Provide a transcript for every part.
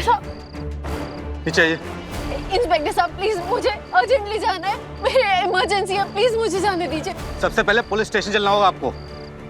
साहब, नीचे आइए। इंस्पेक्टर साहब प्लीज मुझे अर्जेंटली जाना है, मेरे इमरजेंसी है, प्लीज मुझे जाने दीजिए। सबसे पहले पुलिस स्टेशन चलना होगा आपको।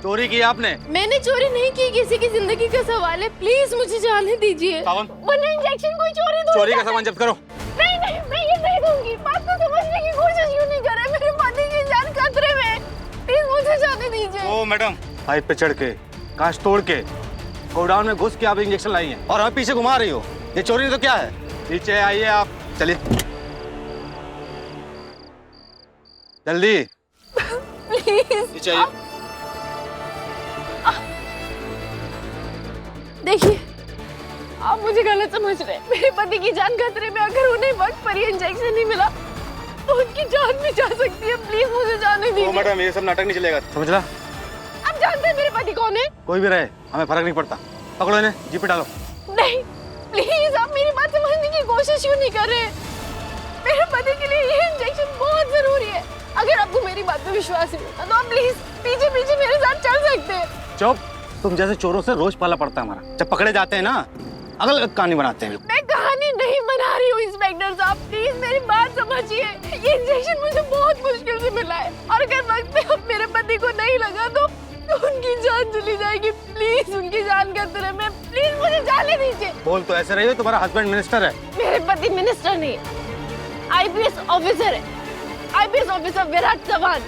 चोरी की आपने? मैंने चोरी नहीं की, किसी की जिंदगी का सवाल है, प्लीज मुझे जाने दीजिए। वरना इंजेक्शन कोई चोरी का सामान जब्त करो। नहीं नहीं, मैं ये नहीं दूंगी। बात को समझने की कोशिश क्यों नहीं कर रहे? मेरे पति की जान खतरे में, प्लीज मुझे जाने दीजिए। ओ मैडम, पाइप पे चढ़ के, कांच तोड़ के, गोडाउन में घुस के आप इंजेक्शन लाई हैं और आप पीछे घुमा रही हो। ये चोरी नहीं तो क्या है? नीचे आइए आप, चलिए जल्दी। प्लीज नीचे आइए। देखिए, आप मुझे गलत समझ रहे हैं। मेरे पति की जान खतरे में, अगर उन्हें वक्त पर ये इंजेक्शन नहीं मिला तो उनकी जान भी जा सकती है। प्लीज मुझे जाने दीजिए। मैडम, ये सब नाटक नहीं चलेगा, समझ ला? आप जानते हैं मेरे पति कौन है? कोई भी रहे, हमें फर्क नहीं पड़ता। पकड़ो इन्हें, जीप पे डालो। नहीं, प्लीज आप मेरी बात समझने की कोशिश क्यों नहीं कर रहे? मेरे पति के लिए ये इंजेक्शन बहुत जरूरी है। अगर आपको मेरी बात पे विश्वास नहीं होता तो आप प्लीज पीछे पीछे मेरे साथ चल सकते हैं। चुप, तुम जैसे चोरों से रोज पाला पड़ता है हमारा। जब पकड़े जाते हैं ना, अगल कहानी बनाते हैं। मैं कहानी नहीं बना रही हूँ इंस्पेक्टर साहब, प्लीज मेरी बात समझिए। ये इंजेक्शन मुझे बहुत मुश्किल से मिला है और अगर वक्त पे अब मेरे पति को नहीं लगा तो उनकी जान चली जाएगी। प्लीज उनकी जान खतरे में, प्लीज मुझे जाने दीजिए। बोल तो ऐसे रही हो, तुम्हारा हस्बैंड मिनिस्टर है। मेरे पति मिनिस्टर नहीं है, आईपीएस ऑफिसर है। IPS officer Virat Chavan.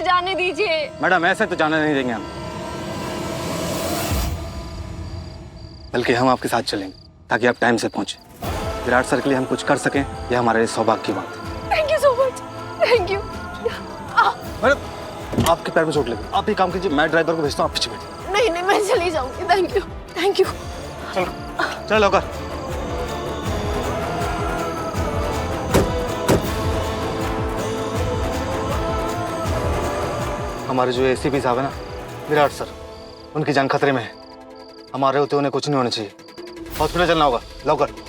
जाने दीजिए। मैडम, ऐसे तो जाने नहीं देंगे हम, बल्कि हम आपके साथ चलेंगे ताकि आप टाइम से पहुंचे। विराट सर के लिए हम कुछ कर सकें, यह हमारे लिए सौभाग्य की बात है। Thank you so much, thank you. Madam, आपके पैर में चोट लगी, आप ये काम कीजिए, मैं ड्राइवर को भेजता हूँ, आप पीछे बैठिए। नहीं नहीं, मैं चली जाऊंगी। Thank you, thank you. चलो चलो लौकर। हमारे जो एसीपी साहब है ना, विराट सर, उनकी जान खतरे में है। हमारे होते उन्हें कुछ नहीं होना चाहिए। हॉस्पिटल चलना होगा, लौकर।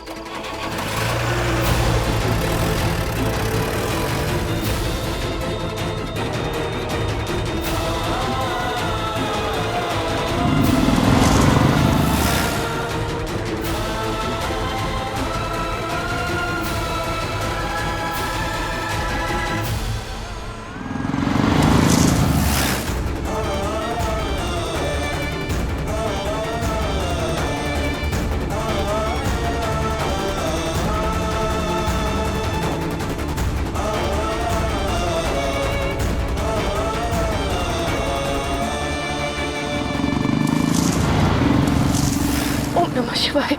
नमः शिवाय,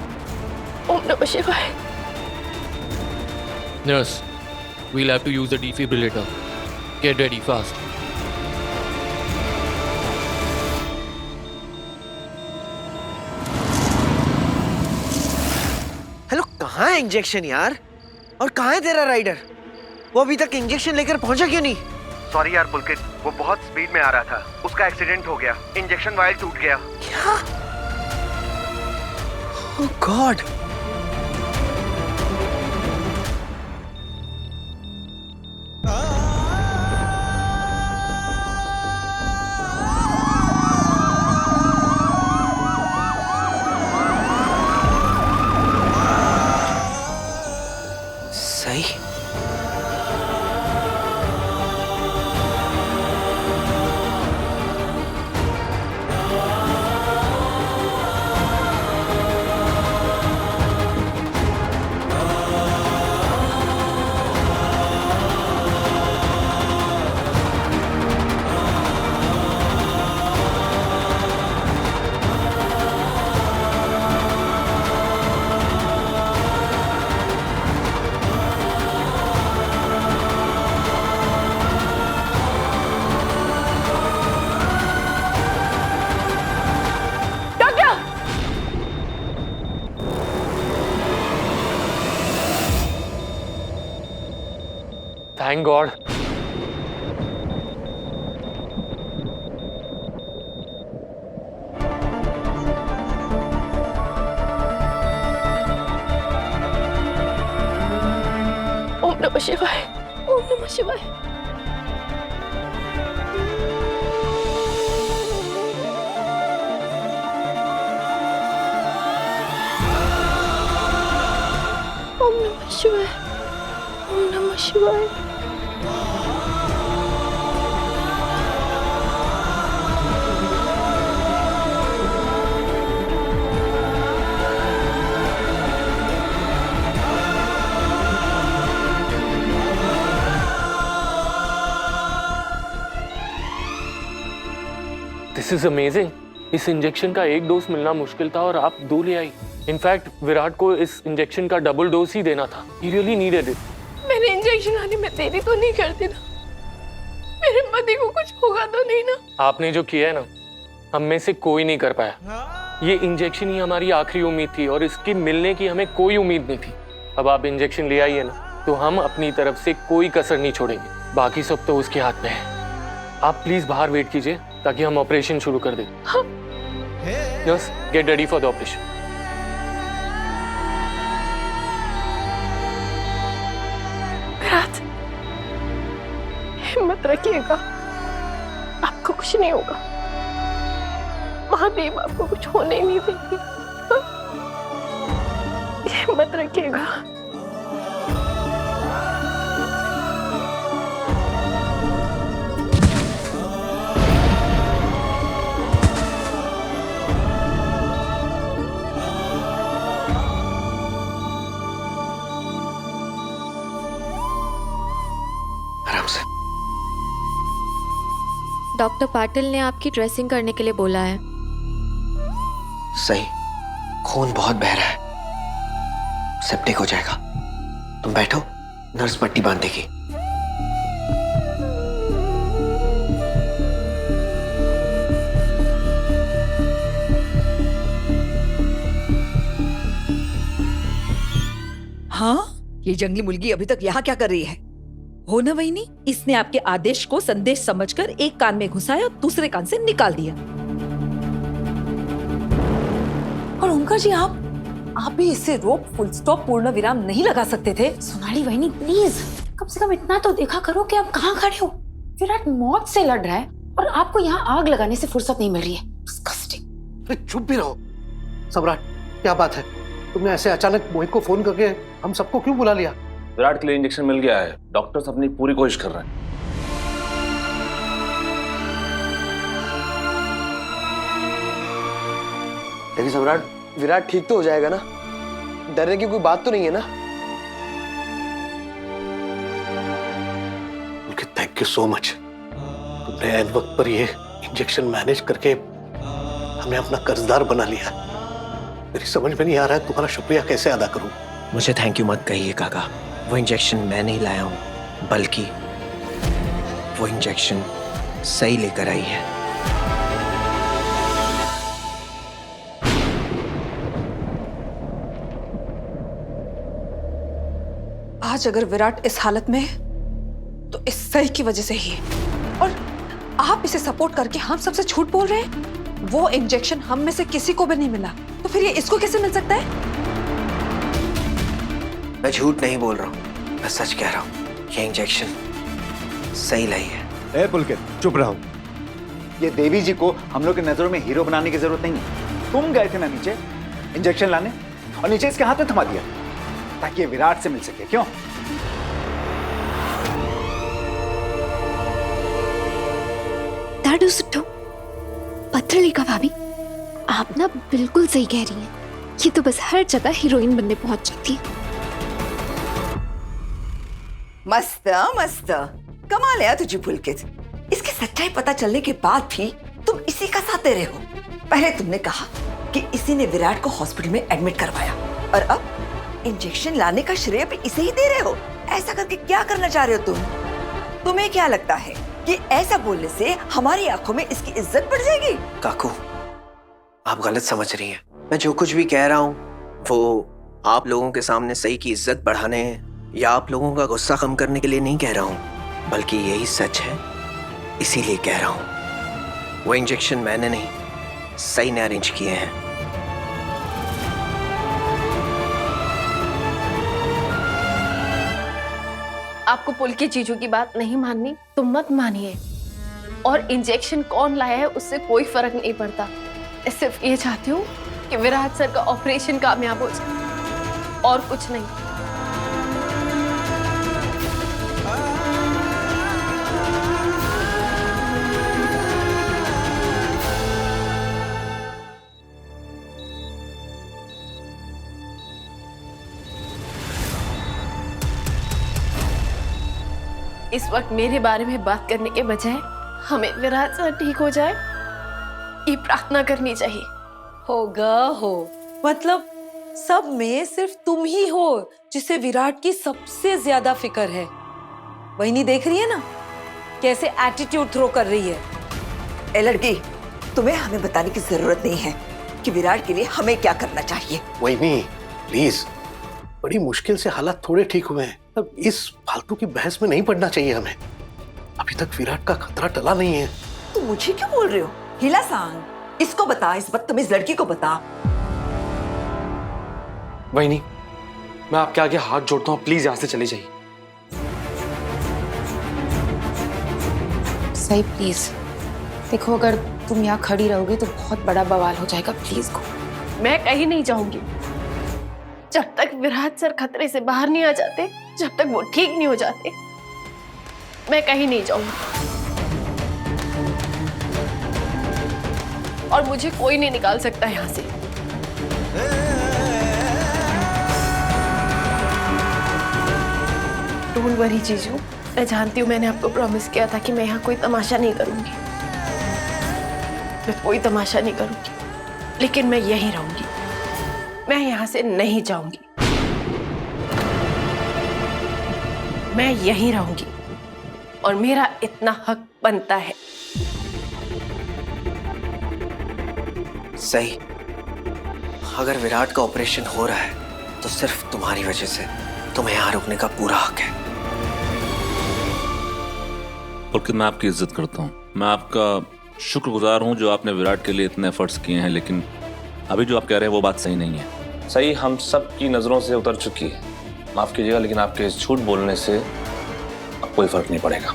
ओम नमः शिवाय। Nurse, we'll have to use the defibrillator. Get ready fast. Hello, कहाँ है इंजेक्शन यार? और कहाँ है तेरा राइडर? वो अभी तक इंजेक्शन लेकर पहुंचा क्यों नहीं? सॉरी यार पुलकित, वो बहुत स्पीड में आ रहा था, उसका एक्सीडेंट हो गया, इंजेक्शन वायर टूट गया। क्या? Oh god. सही। Thank god. ओम नमः शिवाय, ओम नमः शिवाय। ओम नमः शिवाय, ओम नमः शिवाय। This is amazing. इस इंजेक्शन का एक डोज मिलना मुश्किल था और आप 2 ले आई। इनफैक्ट विराट को इस इंजेक्शन का डबल डोज ही देना था। He really needed it. मैंने इंजेक्शन आने में देरी तो नहीं करती ना? मेरे पति को कुछ होगा तो नहीं ना? आपने जो किया है ना, हम में से कोई नहीं कर पाया। ये इंजेक्शन ही हमारी आखिरी उम्मीद थी और इसके मिलने की हमें कोई उम्मीद नहीं थी। अब आप इंजेक्शन ले आइए ना, तो हम अपनी तरफ से कोई कसर नहीं छोड़ेंगे। बाकी सब तो उसके हाथ में है। आप प्लीज बाहर वेट कीजिए ताकि हम ऑपरेशन शुरू कर दें। Nurse, get ready for the operation. Virat, हिम्मत रखिएगा, आपको कुछ नहीं होगा। महादेव आपको कुछ होने नहीं देंगे। हिम्मत रखिएगा। आराम से। डॉक्टर पाटिल ने आपकी ड्रेसिंग करने के लिए बोला है। सही, खून बहुत बह रहा है, सेप्टिक हो जाएगा। तुम बैठो, नर्स पट्टी बांध देगी। हाँ, ये जंगली मुर्गी अभी तक यहाँ क्या कर रही है? हो ना वहीनी, इसने आपके आदेश को संदेश समझकर एक कान में घुसाया और दूसरे कान से निकाल दिया। और ओंकार जी, आप भी इससे रोक फुल स्टॉप पूर्ण विराम नहीं लगा सकते थे? सोनाली वहीनी, प्लीज कम से कम इतना तो देखा करो कि आप कहाँ खड़े हो। विराट मौत से लड़ रहा है और आपको यहाँ आग लगाने से फुर्सत नहीं मिल रही है। डिस्गस्टिंग। चुप भी रहो। सम्राट, क्या बात है? तुमने ऐसे अचानक मोहित को फोन करके हम सबको क्यों बुला लिया? विराट के लिए इंजेक्शन मिल गया है। डॉक्टर्स अपनी पूरी कोशिश कर रहे हैं। देखिए सम्राट, विराट ठीक तो हो जाएगा ना? डरने की कोई बात तो नहीं है ना? Thank you so much. तुमने ऐन वक्त पर ये इंजेक्शन मैनेज करके हमें अपना कर्जदार बना लिया। मेरी समझ में नहीं आ रहा है तुम्हारा शुक्रिया कैसे अदा करूं। मुझे थैंक यू मत कहिए काका। वो इंजेक्शन मैं नहीं लाया हूं, बल्कि वो इंजेक्शन सही लेकर आई है। आज अगर विराट इस हालत में है तो इस सही की वजह से ही है। और आप इसे सपोर्ट करके हम सबसे झूठ बोल रहे हैं। वो इंजेक्शन हम में से किसी को भी नहीं मिला, तो फिर ये इसको कैसे मिल सकता है? मैं झूठ नहीं बोल रहा हूँ, मैं सच कह रहा हूँ। ये इंजेक्शन सही लाई है। ए पुलकित, चुप रहो। ये देवी जी को हम लोग की नजरों में हीरो बनाने की जरूरत नहीं है। तुम गए थे ना नीचे इंजेक्शन लाने और नीचे इसके हाथ में थमा दिया ताकि ये विराट से मिल सके। क्यों? दादू सुट्टो, पत्र लिखा भाभी, आप ना बिल्कुल सही कह रही हैं। ये तो बस हर जगह हीरोइन बनने पहुंच जाती है। मस्त मस्त, कमाल है तुझे पुलकित। इसकी सच्चाई पता चलने के बाद भी तुम इसी का साथ दे रहे हो। पहले तुमने कहा कि इसी ने विराट को हॉस्पिटल में एडमिट करवाया और अब इंजेक्शन लाने का श्रेय भी इसे ही दे रहे हो। ऐसा करके क्या करना चाह रहे हो तुम? तुम्हें क्या लगता है कि ऐसा बोलने से हमारी आंखों में इसकी इज्जत बढ़ जाएगी? काकू, आप गलत समझ रही हैं। मैं जो कुछ भी कह रहा हूँ वो आप लोगों के सामने सही की इज्जत बढ़ाने या आप लोगों का गुस्सा कम करने के लिए नहीं कह रहा हूं, बल्कि यही सच है, इसीलिए कह रहा हूं। वो इंजेक्शन मैंने नहीं, सही ने अरेंज किए हैं। आपको पुल की चीजों की बात नहीं माननी तो मत मानिए, और इंजेक्शन कौन लाया है उससे कोई फर्क नहीं पड़ता। मैं सिर्फ ये चाहती हूँ कि विराट सर का ऑपरेशन कामयाब हो जाए, और कुछ नहीं। इस वक्त मेरे बारे में बात करने के बजाय हमें विराट सर ठीक हो जाए ये प्रार्थना करनी चाहिए। होगा हो, मतलब सब में सिर्फ तुम ही हो जिसे विराट की सबसे ज्यादा फिक्र है। वही नहीं देख रही है ना कैसे एटीट्यूड थ्रो कर रही है। ए लड़की, तुम्हें हमें बताने की जरूरत नहीं है कि विराट के लिए हमें क्या करना चाहिए। वही नहीं, प्लीज, बड़ी मुश्किल से हालात थोड़े ठीक हुए हैं। अब इस फालतू की बहस में नहीं पड़ना चाहिए हमें। अभी तक विराट का खतरा टला नहीं है। तुम मुझे क्यों बोल रहे हो? हिला सांग, इसको बता, इस बदतमीज लड़की को बता। वही नहीं, मैं आपके आगे हाथ जोड़ता हूँ, प्लीज यहाँ से चले जाइए। सही प्लीज देखो, अगर तुम यहाँ खड़ी रहोगे तो बहुत बड़ा बवाल हो जाएगा। Please go. मैं कहीं नहीं जाऊंगी जब तक विराट सर खतरे से बाहर नहीं आ जाते, जब तक वो ठीक नहीं हो जाते। मैं कहीं नहीं जाऊंगी, और मुझे कोई नहीं निकाल सकता यहाँ से। डोंट वरी जीजू, मैं जानती हूँ मैंने आपको प्रॉमिस किया था कि मैं यहाँ कोई तमाशा नहीं करूंगी। मैं कोई तमाशा नहीं करूंगी, लेकिन मैं यहीं रहूंगी, मैं यहाँ से नहीं जाऊंगी। मैं यहीं रहूंगी और मेरा इतना हक बनता है। सही, अगर विराट का ऑपरेशन हो रहा है तो सिर्फ तुम्हारी वजह से। तुम्हें यहाँ रुकने का पूरा हक है। बल्कि मैं आपकी इज्जत करता हूँ, मैं आपका शुक्रगुजार हूँ जो आपने विराट के लिए इतने एफर्ट्स किए हैं, लेकिन अभी जो आप कह रहे हैं वो बात सही नहीं है। सही हम सब की नज़रों से उतर चुकी है, माफ़ कीजिएगा, लेकिन आपके इस झूठ बोलने से अब कोई फर्क नहीं पड़ेगा।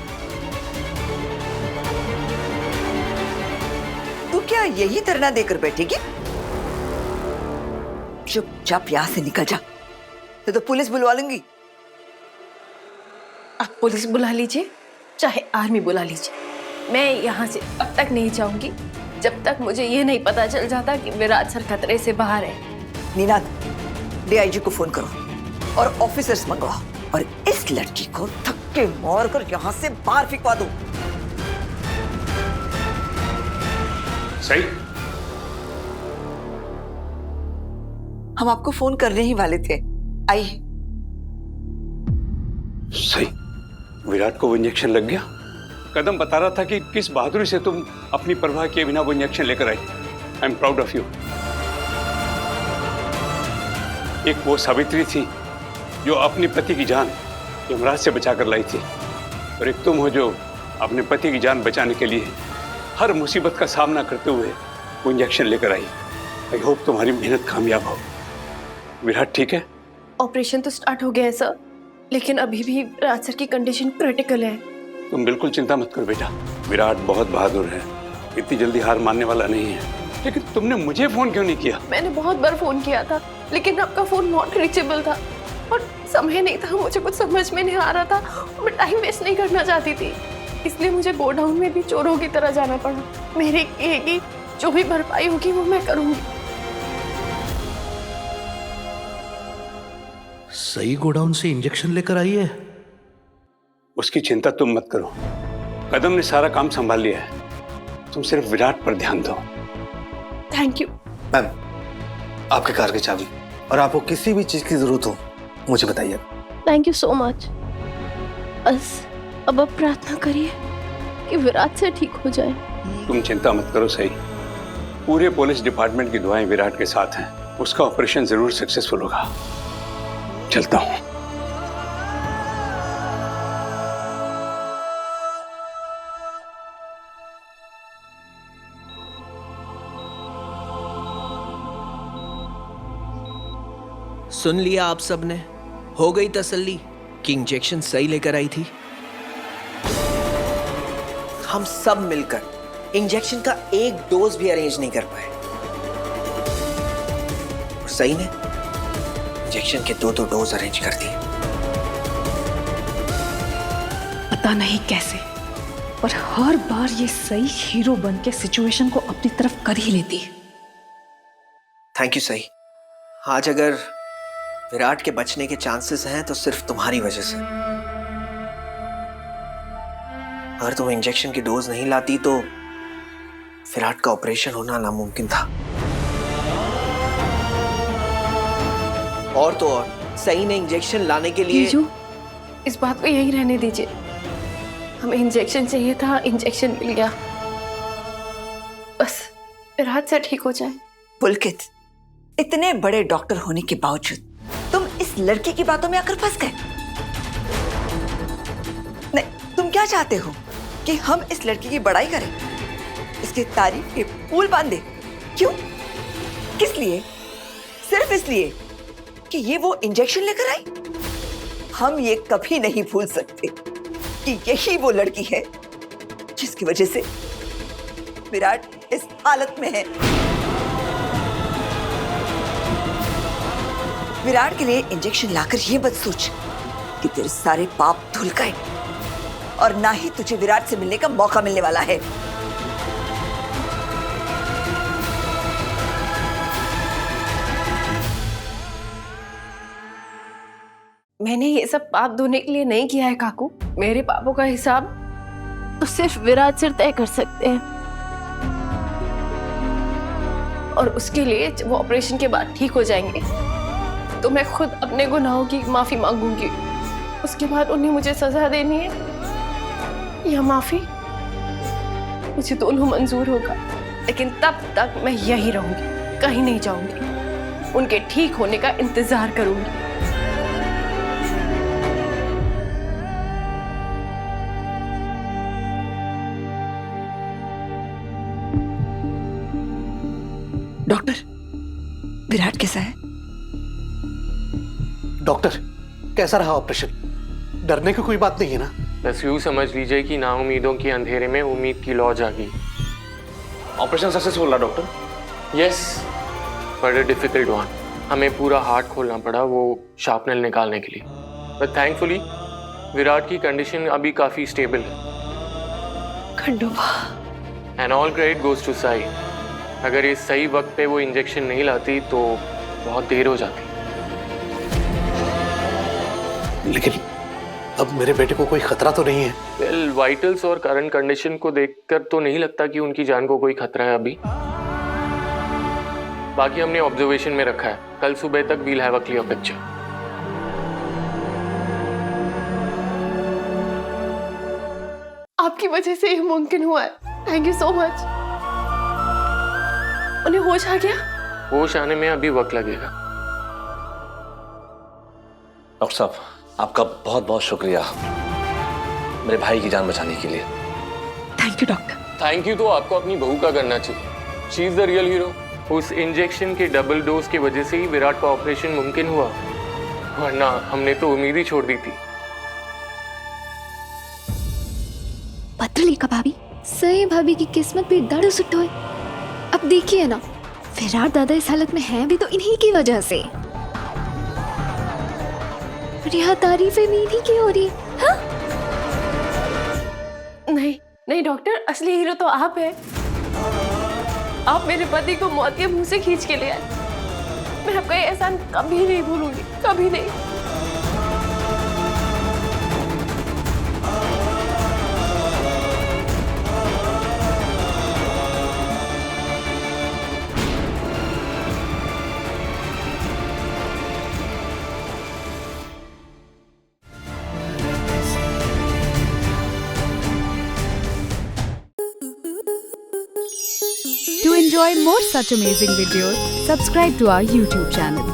तू क्या यही धरना देकर बैठेगी? चुपचाप यहाँ से निकल जा, तो पुलिस बुलवा लूंगी। आप पुलिस बुला लीजिए, चाहे आर्मी बुला लीजिए, मैं यहाँ से अब तक नहीं जाऊंगी जब तक मुझे ये नहीं पता चल जाता कि विराट सर खतरे से बाहर है। नीनाद, डीआईजी को फोन करो और ऑफिसर्स मंगवाओ, और इस लड़की को धक्के मारकर यहाँ से बाहर फेंकवा दो। सही, हम आपको फोन करने ही वाले थे, आइए। सही, विराट को वो इंजेक्शन लग गया। कदम बता रहा था कि किस बहादुरी से तुम अपनी परवाह किए बिना वो इंजेक्शन लेकर आई। I am proud of you. एक वो सावित्री थी जो अपने पति की जान यमराज से बचा कर लाई थी, और एक तुम हो जो अपने पति की जान बचाने के लिए हर मुसीबत का सामना करते हुए वो इंजेक्शन लेकर आई। आई होप तुम्हारी मेहनत कामयाब हो। विराट ठीक है? ऑपरेशन तो स्टार्ट हो गया है सर, लेकिन अभी भी विराट सर की कंडीशन क्रिटिकल है। तुम बिल्कुल चिंता मत करो बेटा, विराट बहुत बहादुर है, इतनी जल्दी हार मानने वाला नहीं है। लेकिन तुमने मुझे फोन क्यों नहीं किया? मैंने बहुत बार फोन किया था, लेकिन आपका फोन नॉट रीचेबल था और समय नहीं था, मुझे कुछ समझ में नहीं आ रहा था और मैं टाइम वेस्ट नहीं करना चाहती थी, इसलिए मुझे गोडाउन में भी चोरों की तरह जाना पड़ा। मेरी कहेगी जो भी भरपाई होगी वो मैं करूंगी। सही गोडाउन से इंजेक्शन लेकर आई है? उसकी चिंता तुम मत करो, कदम ने सारा काम संभाल लिया है, तुम सिर्फ विराट पर ध्यान दो। Thank you. मैम, आपके कार की चाबी, और आपको किसी भी चीज की जरूरत हो मुझे बताइए। Thank you so much. बस अब आप प्रार्थना करिए कि विराट से ठीक हो जाए। तुम चिंता मत करो सही, पूरे पुलिस डिपार्टमेंट की दुआएं विराट के साथ हैं, उसका ऑपरेशन जरूर सक्सेसफुल होगा। चलता हूँ। सुन लिया आप सबने? हो गई तसल्ली कि इंजेक्शन सही लेकर आई थी? हम सब मिलकर इंजेक्शन का एक डोज भी अरेंज नहीं कर पाए और सही ने इंजेक्शन के 2 डोज अरेंज कर दिए। पता नहीं कैसे, पर हर बार ये सही हीरो बन के सिचुएशन को अपनी तरफ कर ही लेती है। थैंक यू सही। आज अगर विराट के बचने के चांसेस हैं तो सिर्फ तुम्हारी वजह से। अगर तुम इंजेक्शन की डोज नहीं लाती तो विराट का ऑपरेशन होना नामुमकिन था। और तो और सही ने इंजेक्शन लाने के लिए जीजू, इस बात को यही रहने दीजिए। हमें इंजेक्शन चाहिए था, इंजेक्शन मिल गया। बस विराट से ठीक हो जाए। पुलकित, इतने बड़े डॉक्टर होने के बावजूद तुम इस लड़की की बातों में आकर फंस गए। नहीं, तुम क्या चाहते हो कि हम इस लड़की की बड़ाई करें, इसकी तारीफ के पुल बांधे? क्यों? किस लिए? सिर्फ इसलिए कि ये वो इंजेक्शन लेकर आई? हम ये कभी नहीं भूल सकते कि यही वो लड़की है जिसकी वजह से विराट इस हालत में है। विराट के लिए इंजेक्शन लाकर ये मत सोच कि तेरे सारे पाप धुल गए और ना ही तुझे विराट से मिलने का मौका मिलने वाला है। मैंने ये सब पाप धोने के लिए नहीं किया है काकू। मेरे पापों का हिसाब तो सिर्फ विराट सिर तय कर सकते हैं, और उसके लिए जब वो ऑपरेशन के बाद ठीक हो जाएंगे तो मैं खुद अपने गुनाहों की माफी मांगूंगी। उसके बाद उन्हें मुझे सजा देनी है या माफी, मुझे दोनों मंजूर होगा। लेकिन तब तक मैं यही रहूंगी, कहीं नहीं जाऊंगी, उनके ठीक होने का इंतजार करूंगी। डॉक्टर, विराट कैसा है? डॉक्टर, कैसा रहा ऑपरेशन? डरने की कोई बात नहीं है ना? बस यूं समझ लीजिए कि नाउमीदों के अंधेरे में उम्मीद की लौ जागी। ऑपरेशन सक्सेसफुल रहा doctor? Yes, but a difficult one. हमें पूरा हार्ट खोलना पड़ा वो शार्पनर निकालने के लिए, बट थैंकफुली विराट की कंडीशन अभी काफी स्टेबल है। Khandoba. And all credit goes to Sai. अगर इस सही वक्त पे वो इंजेक्शन नहीं लाती तो बहुत देर हो जाती। लेकिन अब मेरे बेटे को कोई खतरा तो नहीं है? वेल, वाइटल्स और करंट कंडीशन को देखकर तो नहीं लगता कि उनकी जान को कोई खतरा है अभी। बाकी हमने ऑब्जर्वेशन में रखा है, कल सुबह तक we'll have a clear picture. आपकी वजह से ये मुमकिन हुआ है। Thank you so much. उन्हें होश आ गया? होश आने में अभी वक्त लगेगा। डॉक्टर साहब, आपका बहुत बहुत शुक्रिया मेरे भाई की जान बचाने के लिए। Thank you doctor. Thank you तो आपको अपनी बहू का करना चाहिए। She is the real hero. उस इंजेक्शन के डबल डोज की वजह से ही विराट का ऑपरेशन मुमकिन हुआ, वरना हमने तो उम्मीद ही छोड़ दी थी। पत्रलिका भाभी, सही भाभी की किस्मत भी दाढ़ो सुट्टो है। अब देखिए ना, विराट दादा इस हालत में हैं भी तो इन्हीं की वजह से। और यहाँ तारीफें भी इन्हीं की हो रही है। हाँ? नहीं नहीं डॉक्टर, असली हीरो तो आप हैं। आप मेरे पति को मौत के मुंह से खींच के ले आए। मैं आपका ये एहसान कभी नहीं भूलूंगी, कभी नहीं। To enjoy more such amazing videos, subscribe to our YouTube channel.